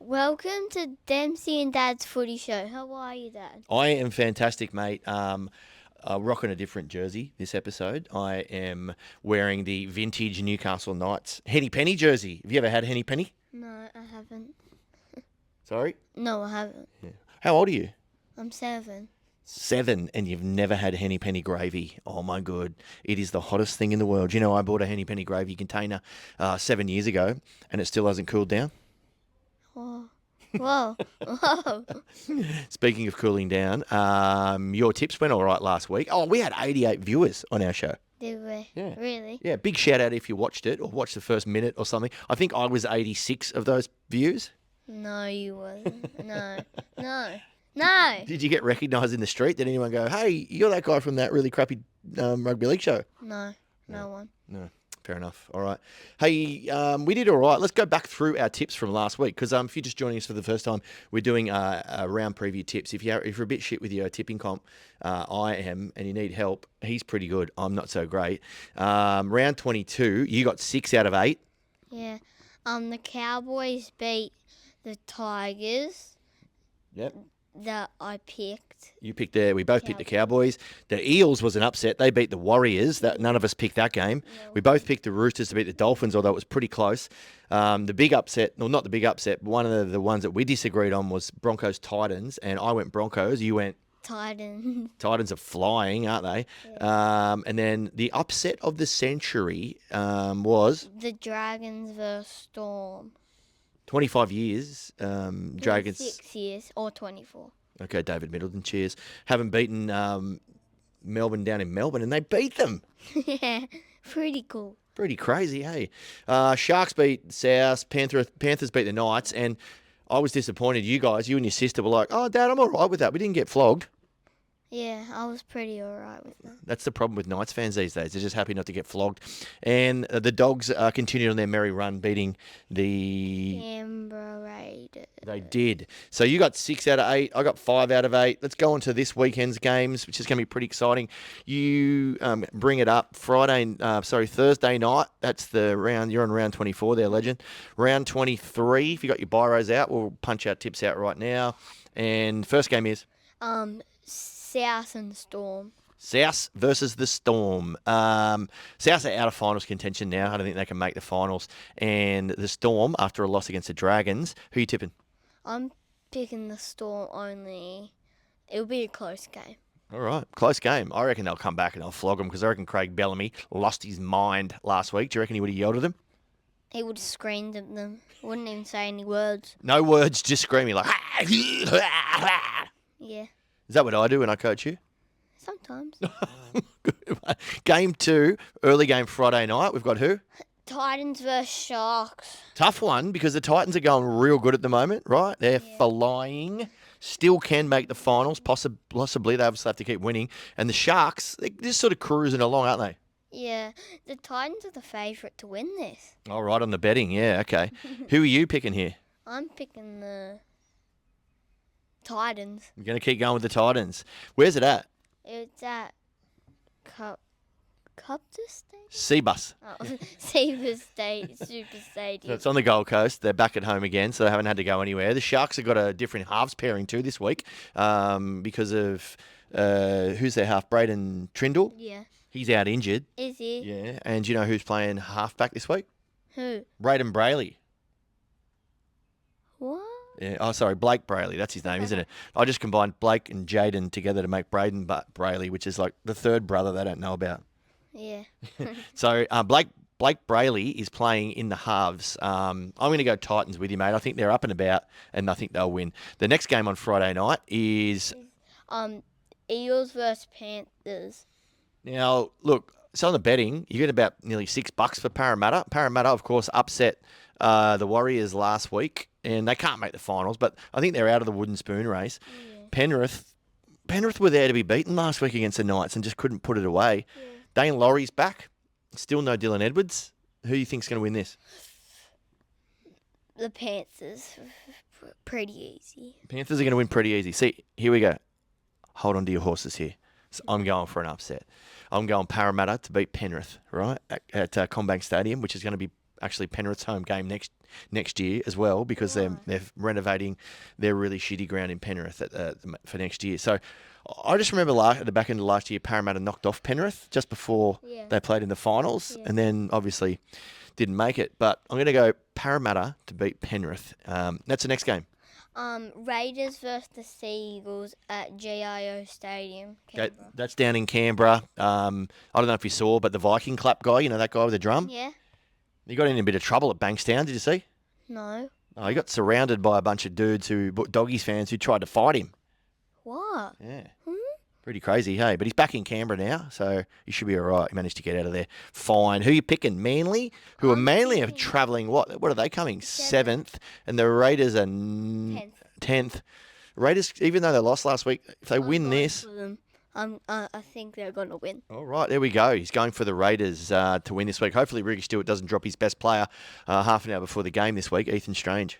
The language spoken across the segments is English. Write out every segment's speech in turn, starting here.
Welcome to Dempsey and Dad's footy show. How are you, Dad? I am fantastic, mate. Rocking a different jersey this episode. I am wearing the vintage Newcastle Knights Henny Penny jersey. Have you ever had Henny Penny? No, I haven't. Sorry? No, I haven't. Yeah. How old are you? I'm 7. 7, and you've never had Henny Penny gravy. Oh, my God. It is the hottest thing in the world. You know, I bought a Henny Penny gravy container 7 years ago, and it still hasn't cooled down. Whoa. Whoa. Whoa. Speaking of cooling down, your tips went all right last week. Oh, we had 88 viewers on our show. Did we? Yeah. Really? Yeah, big shout out if you watched it or watched the first minute or something. I think I was 86 of those views. No, you wasn't. No. No. No. Did you get recognised in the street? Did anyone go, hey, you're that guy from that really crappy rugby league show? No. No one. No. Fair enough. All right. Hey, we did all right. Let's go back through our tips from last week because if you're just joining us for the first time, we're doing a round preview tips. If you're a bit shit with your tipping comp, I am, and you need help, he's pretty good. I'm not so great. Round 22, you got 6 out of 8. Yeah. The Cowboys beat the Tigers Yep. that I picked. You picked we both picked the Cowboys. The Eels was an upset. They beat the Warriors. That none of us picked that game. No. We both picked the Roosters to beat the Dolphins, although it was pretty close. The big upset, well, not the big upset, but one of the ones that we disagreed on was Broncos Titans, and I went Broncos. You went Titans. Titans are flying, aren't they? Yeah. And then the upset of the century was The Dragons versus Storm. 25 years. Dragons. 6 years or 24. Okay, David Middleton, cheers. Haven't beaten Melbourne down in Melbourne, and they beat them. Yeah, pretty cool. Pretty crazy, hey? Sharks beat South, Panthers beat the Knights, and I was disappointed. You and your sister were like, oh, Dad, I'm all right with that. We didn't get flogged. Yeah, I was pretty alright with that. That's the problem with Knights fans these days. They're just happy not to get flogged. And the Dogs continued on their merry run, beating the... Canberra Raiders. They did. So you got 6 out of 8. I got 5 out of 8. Let's go on to this weekend's games, which is going to be pretty exciting. You bring it up Thursday night. That's the round. You're on round 24 there, legend. Round 23. If you got your biros out, we'll punch our tips out right now. And first game is South and Storm. South versus the Storm. South are out of finals contention now. I don't think they can make the finals. And the Storm, after a loss against the Dragons, who are you tipping? I'm picking the Storm only. It'll be a close game. All right, close game. I reckon they'll come back and they'll flog them because I reckon Craig Bellamy lost his mind last week. Do you reckon he would have yelled at them? He would have screamed at them. Wouldn't even say any words. No words, just screaming like... Yeah, Is that what I do when I coach you? sometimes. Game 2, early game Friday night. We've got who? Titans versus Sharks. Tough one because the Titans are going real good at the moment, right? They're flying. Still can make the finals, possibly. They obviously have to keep winning. And the Sharks, they're just sort of cruising along, aren't they? Yeah, the Titans are the favourite to win this. All right, on the betting. Yeah, okay. Who are you picking here? I'm picking the Titans. You're going to keep going with the Titans. Where's it at? It's at Copter Stadium? Seabus. Oh, Super Stadium. So it's on the Gold Coast. They're back at home again, so they haven't had to go anywhere. The Sharks have got a different halves pairing too this week because of who's their half? Braden Trindle. Yeah. He's out injured. Is he? Yeah. And do you know who's playing halfback this week? Who? Braden Brayley. What? Yeah. Oh, sorry, Blake Brayley. That's his name, isn't it? I just combined Blake and Jaden together to make Braden Brayley, which is like the third brother they don't know about. Yeah. So Blake Brayley is playing in the halves. I'm going to go Titans with you, mate. I think they're up and about, and I think they'll win. The next game on Friday night is Eels versus Panthers. now. Look, so on the betting, you get about nearly $6 for Parramatta. Parramatta, of course, upset the Warriors last week, and they can't make the finals. But I think they're out of the wooden spoon race. Yeah. Penrith were there to be beaten last week against the Knights and just couldn't put it away. Yeah. Dane Laurie's back. Still no Dylan Edwards. Who do you think's going to win this? The Panthers. Pretty easy. Panthers are going to win pretty easy. See, here we go. Hold on to your horses here. So I'm going for an upset. I'm going Parramatta to beat Penrith, right, at CommBank Stadium, which is going to be actually Penrith's home game next year as well because they're renovating their really shitty ground in Penrith for next year. So I just remember at the back end of last year, Parramatta knocked off Penrith just before they played in the finals, and then obviously didn't make it. But I'm going to go Parramatta to beat Penrith. That's the next game. Raiders versus the Seagulls at GIO Stadium, Canberra. That's down in Canberra. I don't know if you saw, but the Viking clap guy, that guy with the drum? Yeah. He got in a bit of trouble at Bankstown, did you see? No. Oh, he got surrounded by a bunch of dudes Doggies fans who tried to fight him. What? Yeah. Pretty crazy, hey? But he's back in Canberra now, so he should be all right. He managed to get out of there fine. Who are you picking? Manly? Manly are travelling, what are they coming? 7th. And the Raiders are 10th. Raiders, even though they lost last week, if they win this... I think they're going to win. All right, there we go. He's going for the Raiders to win this week. Hopefully Ricky Stewart doesn't drop his best player half an hour before the game this week, Ethan Strange.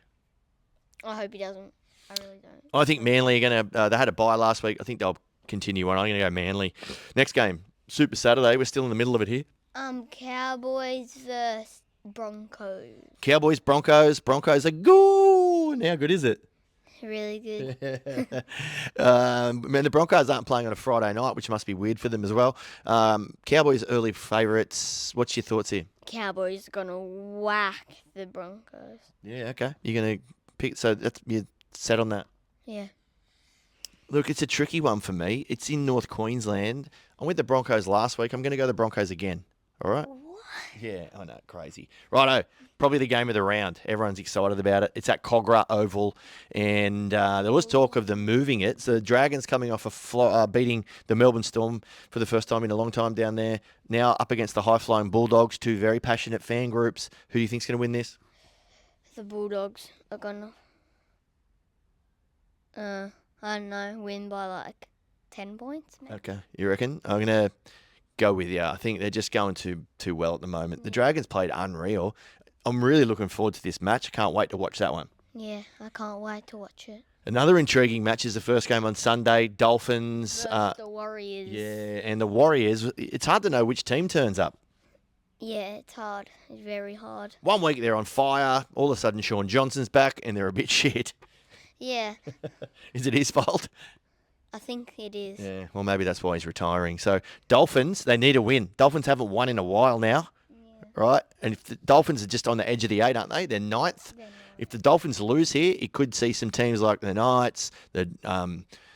I hope he doesn't. I really don't. I think Manly are going to... they had a bye last week. I think they'll continue on. I'm going to go Manly. Next game, Super Saturday. We're still in the middle of it here. Cowboys versus Broncos. Cowboys, Broncos. Broncos are good. How good is it? Really good. Man, the Broncos aren't playing on a Friday night, which must be weird for them as well. Cowboys early favourites. What's your thoughts here? Cowboys are going to whack the Broncos. Yeah, okay. You're going to pick... So you're set on that? Yeah. Look, it's a tricky one for me. It's in North Queensland. I went the Broncos last week. I'm going to go the Broncos again. All right? What? Yeah, I know. Crazy. Righto. Probably the game of the round. Everyone's excited about it. It's at Cogra Oval. And there was talk of them moving it. So the Dragons coming off beating the Melbourne Storm for the first time in a long time down there. Now up against the high-flying Bulldogs, two very passionate fan groups. Who do you think's going to win this? The Bulldogs are going to... I don't know, win by like 10 points. Maybe. Okay, you reckon? I'm going to go with you. I think they're just going too well at the moment. The Dragons played unreal. I'm really looking forward to this match. I can't wait to watch that one. Yeah, I can't wait to watch it. Another intriguing match is the first game on Sunday, Dolphins. Versus the Warriors. Yeah, and the Warriors. It's hard to know which team turns up. Yeah, it's hard. It's very hard. 1 week they're on fire. All of a sudden Sean Johnson's back and they're a bit shit. Yeah. Is it his fault? I think it is. Yeah, well, maybe that's why he's retiring. So, Dolphins, they need a win. Dolphins haven't won in a while now, right? And if the Dolphins are just on the edge of the 8, aren't they? They're ninth. If the Dolphins lose here, it could see some teams like the Knights, the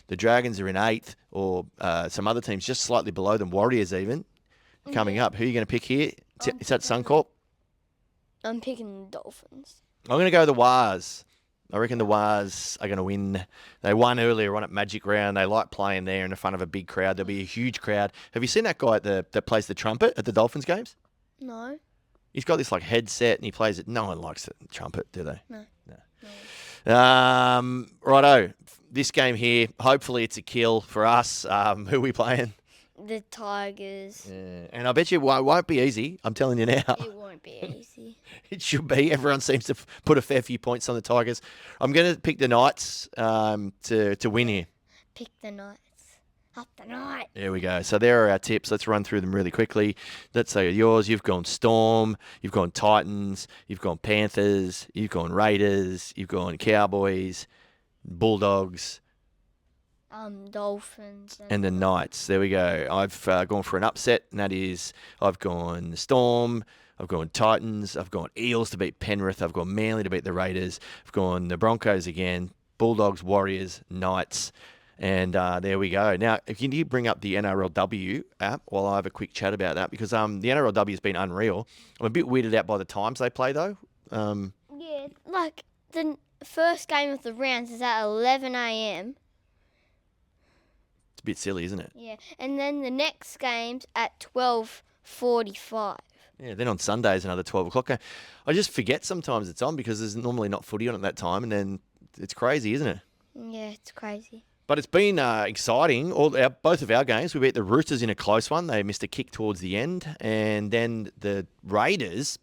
Dragons are in 8th, or some other teams just slightly below them, Warriors even, coming up. Who are you going to pick here? Is that Suncorp? I'm picking the Dolphins. I'm going to go the Wars. I reckon the Wars are going to win. They won earlier on at Magic Round. They like playing there in front of a big crowd. There'll be a huge crowd. Have you seen that guy that plays the trumpet at the Dolphins games? No. He's got this like headset and he plays it. No one likes the trumpet, do they? No. Righto. This game here, hopefully it's a kill for us. Who are we playing? The Tigers. Yeah. And I bet you it won't be easy. I'm telling you now. It won't be easy. It should be. Everyone seems to put a fair few points on the Tigers. I'm going to pick the Knights to win here. Pick the Knights. Up the Knights. There we go. So there are our tips. Let's run through them really quickly. Let's say yours. You've gone Storm. You've gone Titans. You've gone Panthers. You've gone Raiders. You've gone Cowboys, Bulldogs. Dolphins. And the Knights. There we go. I've gone for an upset, and that is I've gone Storm, I've gone Titans, I've gone Eels to beat Penrith, I've gone Manly to beat the Raiders, I've gone the Broncos again, Bulldogs, Warriors, Knights, and there we go. Now, can you bring up the NRLW app while I have a quick chat about that? Because the NRLW has been unreal. I'm a bit weirded out by the times they play, though. Yeah, like the first game of the rounds is at 11 a.m. It's a bit silly, isn't it? Yeah, and then the next game's at 12:45. Yeah, then on Sundays another 12 o'clock game. I just forget sometimes it's on because there's normally not footy on at that time, and then it's crazy, isn't it? Yeah, it's crazy. But it's been exciting. Both of our games, we beat the Roosters in a close one. They missed a kick towards the end. And then the Raiders,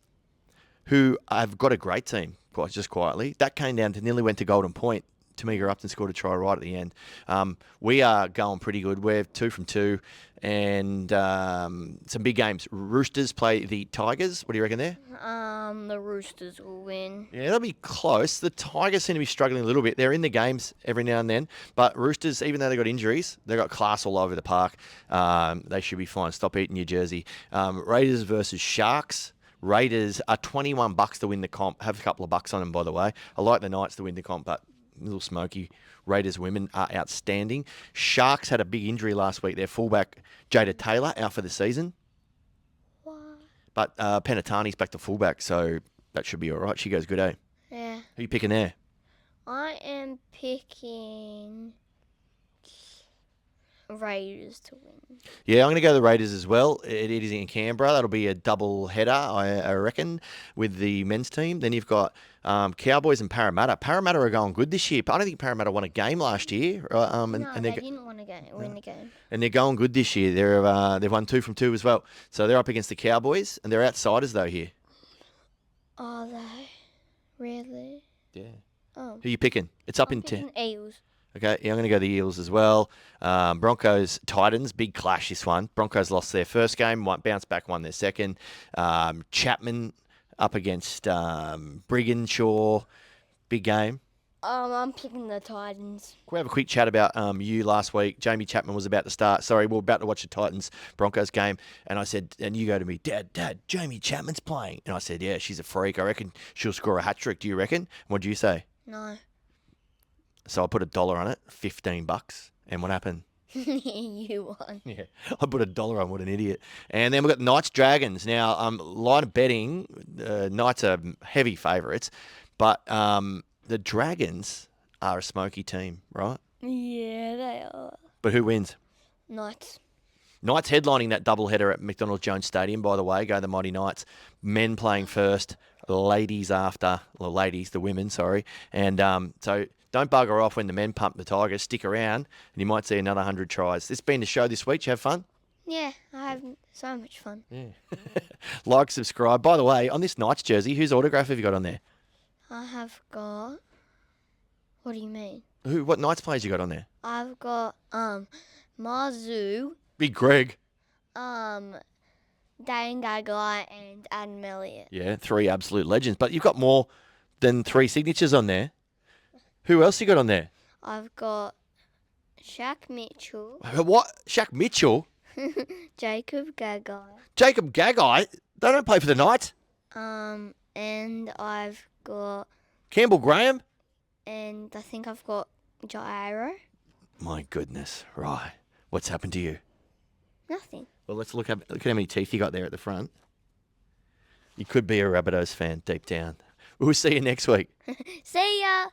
who have got a great team, just quietly, that came down to nearly went to Golden Point Tamika Upton scored a try right at the end. We are going pretty good. We're 2 from 2, and some big games. Roosters play the Tigers. What do you reckon there? The Roosters will win. Yeah, that'll be close. The Tigers seem to be struggling a little bit. They're in the games every now and then, but Roosters, even though they got injuries, they got class all over the park. They should be fine. Stop eating your jersey. Raiders versus Sharks. Raiders are $21 to win the comp. Have a couple of bucks on them, by the way. I like the Knights to win the comp, but a little smoky. Raiders women are outstanding. Sharks had a big injury last week. Their fullback, Jada Taylor, out for the season. What? But Penatani's back to fullback, so that should be all right. She goes good, eh? Yeah. Who you picking there? I am picking Raiders to win. Yeah, I'm going to go the Raiders as well. It is in Canberra. That'll be a double header, I reckon, with the men's team. Then you've got Cowboys and Parramatta. Parramatta are going good this year. I don't think Parramatta won a game last year. They didn't want to win the game. And they're going good this year. They've won 2 from 2 as well. So they're up against the Cowboys, and they're outsiders, though, here. Are they? Really? Yeah. Oh. Who you picking? It's up I'm in 10. picking Eels. Okay, yeah, I'm going to go the Eels as well. Broncos, Titans, big clash this one. Broncos lost their first game, bounced back, won their second. Chapman up against Briganshaw, big game. I'm picking the Titans. Can we have a quick chat about you last week? Jamie Chapman was about to start. Sorry, we were about to watch the Titans-Broncos game. And I said, and you go to me, Dad, Jamie Chapman's playing. And I said, yeah, she's a freak. I reckon she'll score a hat-trick. Do you reckon? What do you say? No. So I put $1 on it, $15. And what happened? You won. Yeah, I put $1 on. What an idiot. And then we've got Knights Dragons. Now, line of betting, Knights are heavy favourites. But the Dragons are a smoky team, right? Yeah, they are. But who wins? Knights. Knights headlining that doubleheader at McDonald Jones Stadium, by the way. Go the Mighty Knights. Men playing first, ladies after. Well, ladies, the women, sorry. And so don't bugger off when the men pump the Tigers. Stick around, and you might see another 100 tries. This has been the show this week. Did you have fun? Yeah, I have so much fun. Yeah. Like, subscribe. By the way, on this Knights jersey, whose autograph have you got on there? I have got... What do you mean? What Knights players you got on there? I've got Marzu, Big Greg. Dane Gagai, and Adam Elliott. Yeah, 3 absolute legends. But you've got more than 3 signatures on there. Who else you got on there? I've got Shaq Mitchell, What? Shaq Mitchell? Jacob Gagai, Jacob Gagai? They don't play for the Knights. and I've got, Campbell Graham? and I think I've got Jairo. My goodness. Right. What's happened to you? Nothing. Well, let's look at how many teeth you got there at the front. You could be a Rabbitohs fan deep down. We'll see you next week. See ya!